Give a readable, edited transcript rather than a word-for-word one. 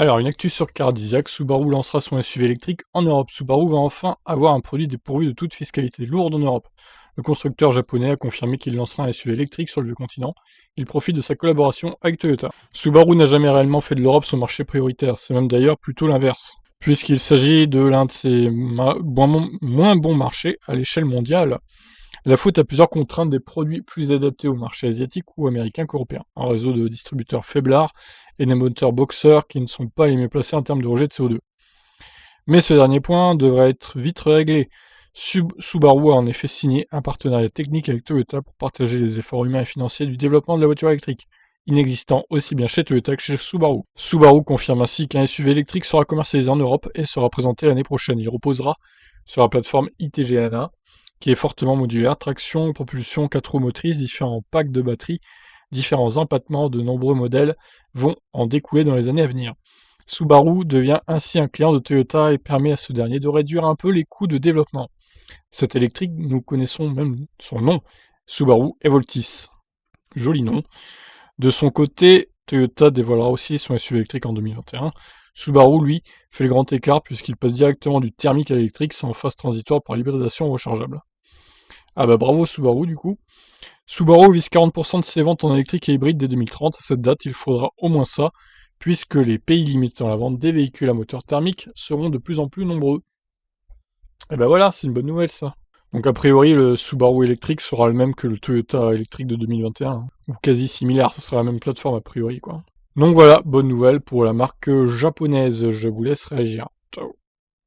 Alors, une actu sur Cardizzac, Subaru lancera son SUV électrique en Europe. Subaru va enfin avoir un produit dépourvu de toute fiscalité lourde en Europe. Le constructeur japonais a confirmé qu'il lancera un SUV électrique sur le vieux continent. Il profite de sa collaboration avec Toyota. Subaru n'a jamais réellement fait de l'Europe son marché prioritaire, c'est même d'ailleurs plutôt l'inverse, puisqu'il s'agit de l'un de ses moins bons marchés à l'échelle mondiale. La faute à plusieurs contraintes des produits plus adaptés au marché asiatique ou américain qu'européen. Un réseau de distributeurs faiblards et des moteurs boxers qui ne sont pas les mieux placés en termes de rejet de CO2. Mais ce dernier point devrait être vite réglé. Subaru a en effet signé un partenariat technique avec Toyota pour partager les efforts humains et financiers du développement de la voiture électrique, inexistant aussi bien chez Toyota que chez Subaru. Subaru confirme ainsi qu'un SUV électrique sera commercialisé en Europe et sera présenté l'année prochaine. Il reposera sur la plateforme ITGNA, qui est fortement modulaire, traction, propulsion, 4 roues motrices, différents packs de batteries, différents empattements, de nombreux modèles vont en découler dans les années à venir. Subaru devient ainsi un client de Toyota et permet à ce dernier de réduire un peu les coûts de développement. Cet électrique, nous connaissons même son nom, Subaru Evoltis. Joli nom. De son côté, Toyota dévoilera aussi son SUV électrique en 2021. Subaru, lui, fait le grand écart puisqu'il passe directement du thermique à l'électrique sans phase transitoire par l'hybridation rechargeable. Ah bah bravo Subaru du coup. Subaru vise 40% de ses ventes en électrique et hybride dès 2030. À cette date, il faudra au moins ça, puisque les pays limitant la vente des véhicules à moteur thermique seront de plus en plus nombreux. Et ben voilà, c'est une bonne nouvelle ça. Donc a priori, le Subaru électrique sera le même que le Toyota électrique de 2021, hein. Ou quasi similaire, ce sera la même plateforme a priori quoi. Donc voilà, bonne nouvelle pour la marque japonaise, je vous laisse réagir. Ciao.